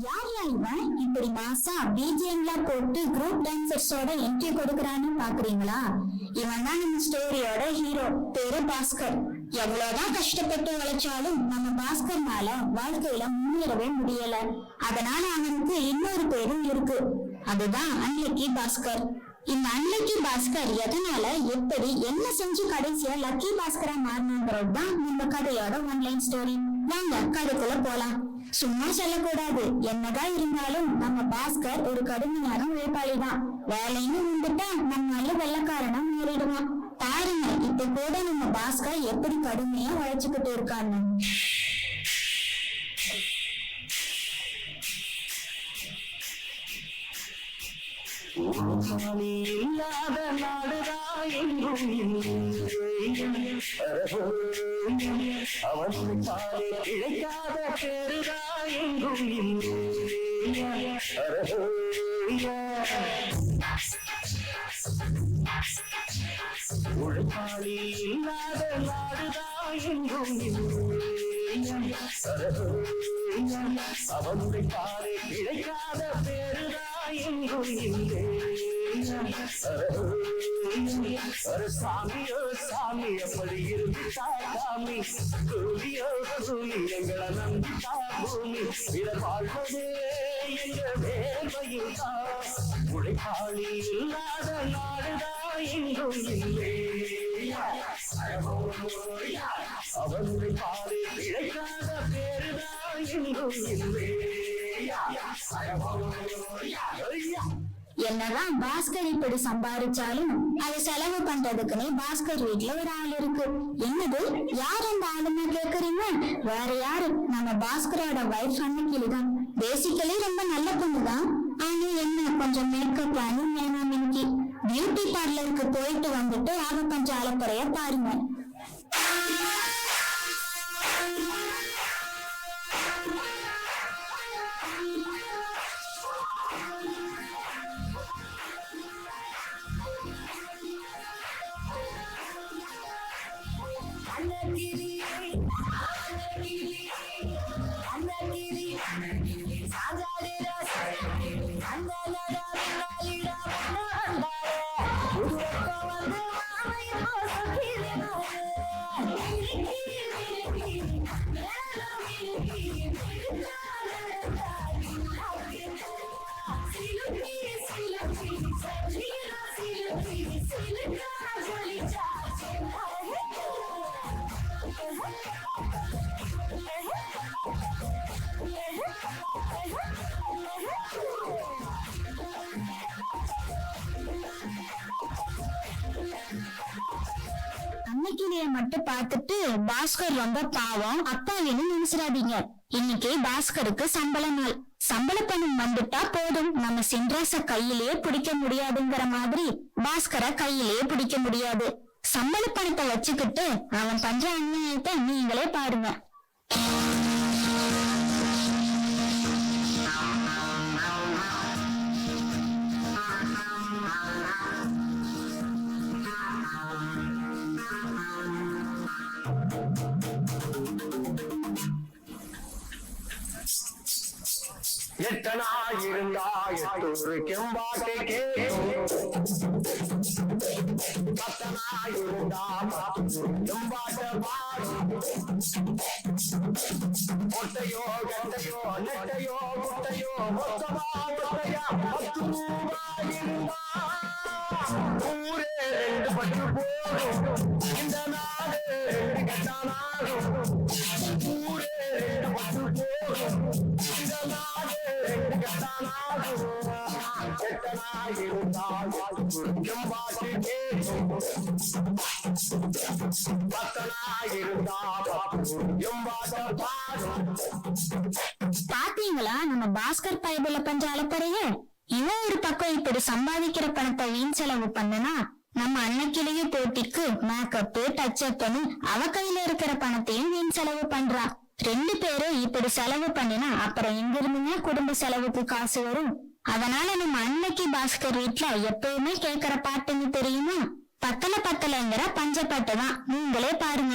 யாரா இவன் இப்படி மாசா பிஜிஎம்லாம் போட்டு குரூப் டான்சர்ஸோட என்ட்ரி கொடுக்கறான்னு பாக்குறீங்களா? இவன் தான் நம்ம ஸ்டோரியோட ஹீரோ. பேரு பாஸ்கர். எவ்வளவுதான் கஷ்டப்பட்டு உழைச்சாலும் நம்ம பாஸ்கர்னால வாழ்க்கையில முன்னேறவே முடியல. அதனால அவனுக்கு இன்னொரு பேரும் இருக்கு. அதுதான் அன்லக்கி பாஸ்கர். இந்த அன்லக்கி பாஸ்கர் எதனால எப்படி என்ன செஞ்சு கடைசியா லக்கி பாஸ்கரா மாறினாங்கிறது தான் நம்ம கதையோட ஒன்லைன் ஸ்டோரி. வாங்க கதைக்குள்ள போலாம். சும்மா சொல்லக்கூடாது. என்னதான் இருந்தாலும் நம்ம பாஸ்கர் ஒரு கடுமையான உழைப்பாளி தான். வேலைன்னு வந்துட்டா நம்மளால வெள்ளக்காரனா மாறிடுவான். பாருங்க இப்ப கூட நம்ம பாஸ்கர் எப்படி கடுமையா உழைச்சுக்கிட்டு இருக்கான்னு. இல்லாத நாடுதான் எங்கும் அவன் பாலே கிடைக்காத பெருதான் எங்கும் உழைப்பாளி இல்லாத நாடுதான் எங்கும் அவனுடைய பாலே கிடைக்காத பெருதான் எங்கும் இல்லை. சாமியோ சாமி எப்படி இருந்துட்டா சாமி கூலியோ கூலி எங்களை நம்பிட்டா பூமி பிறர் வாழ்வதே எங்க வேர்வையில் தான். உழைப்பாளி இல்லாத நாடுதான் எங்கும் இல்லை. அவனுடைய பாலே கிடைக்காத பேருதான் எங்கும் இல்லை. என்னதான் பாஸ்கர் இப்படி சம்பாதிச்சாலும் அதை செலவு பண்றதுக்குன்னே பாஸ்கர் வீட்டுல ஒரு ஆள் இருக்கு. என்னது யார் அந்த ஆளுன்னு கேக்குறீங்க? வேற யாரு, நம்ம பாஸ்கரோட வைஃப் அன்னைக்கிதான். பேசிக்கலி ரொம்ப நல்ல பொண்ணுதான். ஆனா என்ன கொஞ்சம் மேக்கப் பண்ணி வேணாம். இன்னைக்கு பியூட்டி பார்லருக்கு போயிட்டு வந்துட்டு அவ கொஞ்சம் அலப்பறைய பாருங்க. அன்னைக்கிலேயே மட்டும் பார்த்துட்டு பாஸ்கர் ரொம்ப பாவம் அப்பாவின்னு நினைச்சிடாதீங்க. இன்னைக்கு பாஸ்கருக்கு சம்பள நாள். சம்பள பணம் வந்துட்டா போதும், நம்ம சின்ராச கையிலேயே பிடிக்க முடியாதுங்கிற மாதிரி பாஸ்கரை கையிலேயே பிடிக்க முடியாது. சம்பள பணத்தை வச்சுக்கிட்டு அவன் பண்ற அநியாயத்தை நீங்களே பாருங்க. எட்டனாயிருந்தா எட்டூரு கெம்பாட்டை கேட்கும். பத்தனாயிருந்தா கெம்பாட்ட பாடும். ஒட்டையோ கட்டையோ நெட்டையோ குட்டையோ மொத்தமா மொட்டையா 10 ரூபாயிருந்தா ஊரே 2 பட்டு போடும். இந்த நாடு 2 கட்டானாகும். ஊரே 2 பட்டு போடும். இந்த நாடு 2 கட்டானாகும். எட்டனாயிருந்தால் கெம்பாட்டு கேட்கும். பத்தனாயிருந்தால் கெம்பாட்ட பாடும். பாத்தீங்களா நம்ம பாஸ்கர் பைபிள பண்ற அலப்பறைய? இவன் ஒரு பக்கம் இப்படி சம்பாதிக்கிற பணத்தை வீண் செலவு பண்ணனா, நம்ம அன்னைக்கிலேயே போட்டிக்கு மேக்கப் டச்சப் பண்ணி அவ கையில இருக்கிற பணத்தையும் வீண் செலவு பண்றா. 2 பேரும் இப்படி செலவு பண்ணினா அப்புறம் எங்க இருந்துங்க குடும்ப செலவுக்கு காசு வரும்? அதனால நம்ம அன்னைக்கு பாஸ்கர் வீட்டுல எப்பவுமே கேக்குற பாட்டுன்னு தெரியுமா? பத்தல பத்தலங்கிற பஞ்சப்பாட்டு தான். நீங்களே பாருங்க.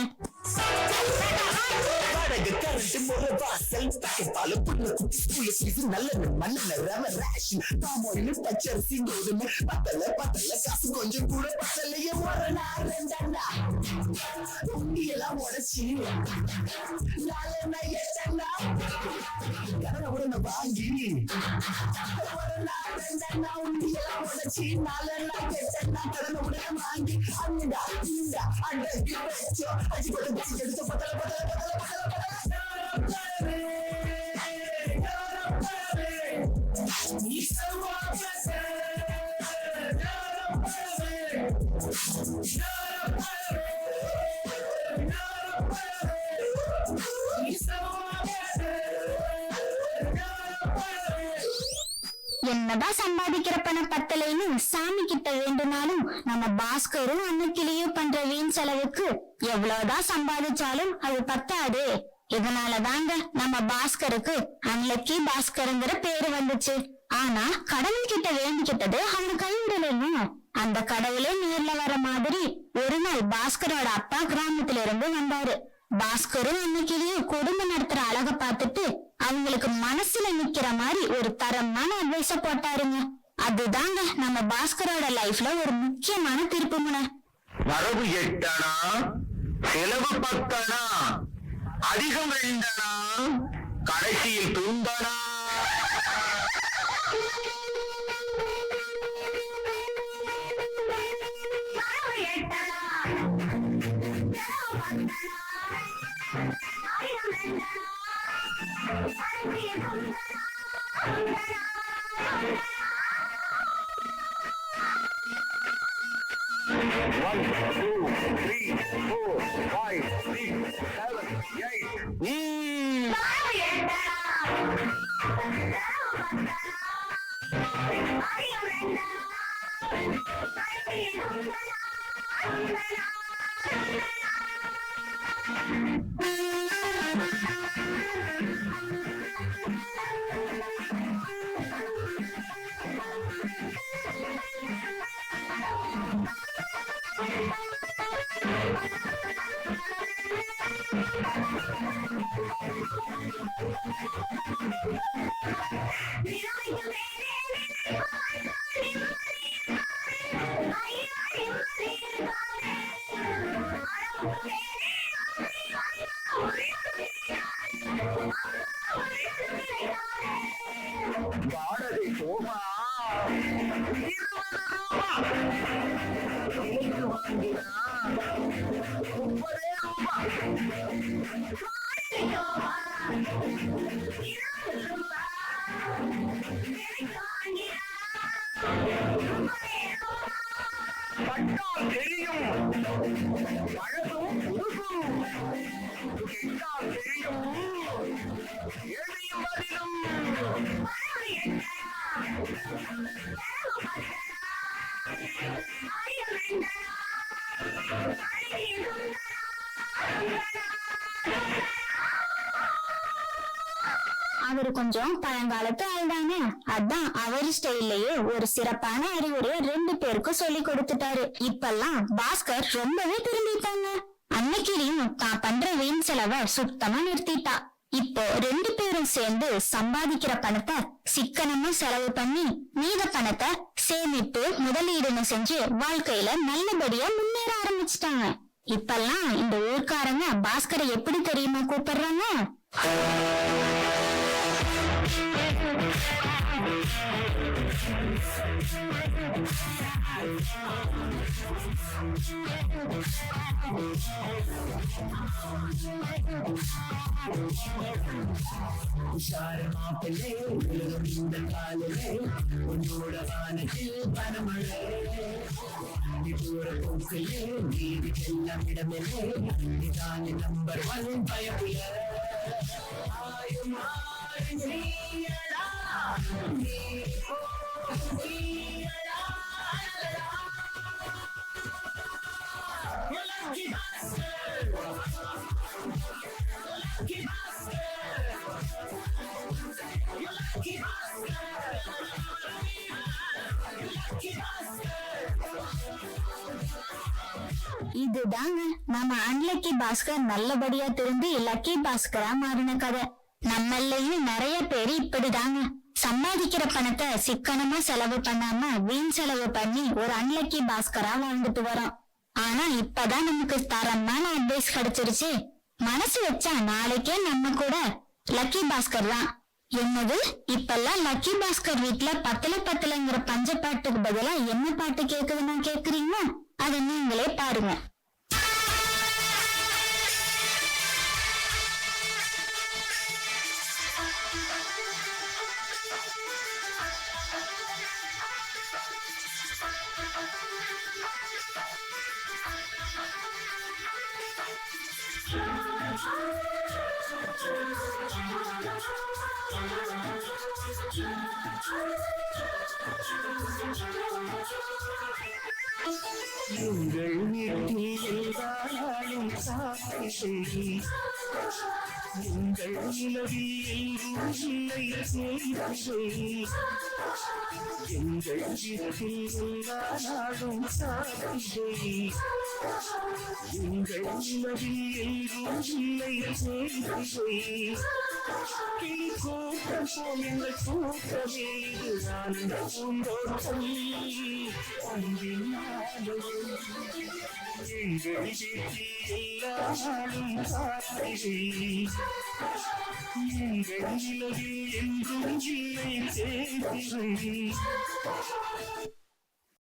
கரண்ட் முறை வாசல் லைட் ஸ்டாக்கெட் பால் புண்ணு ஸ்கூல் ஃபீஸ் நல்ல மண்ணெண்ண ரவ ரேஷன் பாமாயில் பச்சரிசி கோதுமை பத்தல காசு கொஞ்சம் கூட பத்தலையே ஒரு நாள் ரெண்டா உண்டியெல்லாம் உடச்சி நாலு எட்டா கடனை உடனே வாங்கி ஒரு நாள் ரெண்டா உண்டியெல்லாம் உடச்சி நாலு எட்டா கடனை உடனே வாங்கி அங்கடா இங்கடா அடக்கி வச்சோ அஜி போட்டு எடுத்து பத்தல என்னதான் சம்பாதிக்கிற பணம் பத்தலைன்னு சாமி கிட்ட வேண்டுனாலும் நம்ம பாஸ்கரும் அன்னைக்கிலேயும் பண்ற வீண் செலவுக்கு எவ்வளவுதான் சம்பாதிச்சாலும் அது பத்தாது. இதனாலதாங்க நம்ம பாஸ்கருக்கு அன்லக்கி பாஸ்கருங்கிற பேரு வந்துச்சு. ஆனா கடவுள் கிட்ட வேண்டிக்கிட்டது அவனு கைவிடலைங்க. அந்த கடவுளே நேர்ல வர மாதிரி ஒரு நாள் பாஸ்கரோட அப்பா கிராமத்துல இருந்து வந்தாரு. பாஸ்கரும் அன்னைக்கிலேயும் குடும்பம் நடத்துற அழக பார்த்துட்டு அவங்களுக்கு மனசுல நிக்கிற மாதிரி ஒரு தரமான அட்வைஸ போட்டாருங்க. அதுதாங்க நம்ம பாஸ்கரோட லைஃப்ல ஒரு முக்கியமான திருப்புமுனை. வரவு 8 அணா, செலவு 10 அணா, அதிகம் 2 அணா, கடைசியில் துண்டனா. வாடகை போமா 20 ரூபா வாங்கினா 30 ரூபா. பட்டால் தெரியும் பழகும் புதுசும் கெட்டால் தெரியும் எழுதியும் பதிலும். அவரு கொஞ்சம் பழங்காலத்து ஆள்தானே, அதான் அவரு ஸ்டைல்லயே ஒரு சிறப்பான அறிவுரையை 2 பேருக்கும் சொல்லி கொடுத்துட்டாரு. இப்பெல்லாம் பாஸ்கர் ரொம்பவே திரும்பிட்டாங்க. அன்னைக்கிலையும் தான் பண்ற வீண் செலவை சுத்தமா நிறுத்திட்டா. இப்போ 2 பேரும் சேர்ந்து சம்பாதிக்கிற பணத்தை சிக்கனமா செலவு பண்ணி மீத பணத்தை சேமிப்பு முதலீடுன்னு செஞ்சு வாழ்க்கையில நல்லபடியா முன்னேற ஆரம்பிச்சிட்டாங்க. இப்பெல்லாம் இந்த ஊர்க்காரங்க பாஸ்கரை எப்படி தெரியுமா கூப்பிடுறாங்க? உஷார் மாப்பிள்ளை உலகம் இந்த காலமே உன்னோட வானத்தில் பனமழை தூர போக்கிலே நீதிக்கெல்லாம் இடமில்லை நீதான் நம்பர் 1 பயப்புல ஆயும் ஆயும் நீயடா நீ ஓ நீயடா Lucky bastard Lucky bastard Lucky bastard Lucky bastard. இதுதாங்க நம்ம அன்லக்கி பாஸ்கர் நல்லபடியா திரும்பி லக்கி பாஸ்கரா மாறின கதை. நம்மளையும் நிறைய பேரு இப்படிதாங்க. சம்பாதிக்கிற பணத்தை சிக்கனமா செலவு பண்ணாம வீண் செலவு பண்ணி ஒரு அன்லக்கி பாஸ்கரா வாழ்ந்துட்டு வரோம். ஆனா இப்பதான் நமக்கு தரமான அட்வைஸ் கிடைச்சிருச்சு. மனசு வச்சா நாளைக்கே நம்ம கூட லக்கி பாஸ்கர் தான். என்னது, இப்பெல்லாம் லக்கி பாஸ்கர் வீட்டுல பத்தல பத்தலங்கிற பஞ்ச பாட்டுக்கு பதிலா என்ன பாட்டு கேக்குதுன்னு கேக்குறீங்க? அதை நீங்களே பாருங்க. எங்கள் வீட்டில் எல்லாரும் சாப்பிட்டு எங்கள் நிலவில் இல்லை செய்தி. எங்கள் வீட்டில் எல்லா நாளும் சாப்பிட்டு எங்கள் நிலவில் இல்லை செய்தி. கிளி கூட்டம் போல் எங்கள் கூட்டமே இது ஆனந்த பூந்தோட்டம். அன்பின் எங்கள் வீட்டில் எல்லா நாளும் சாப்பிடு எங்கள் நிலவில் என்றும் இல்லை செய்தி.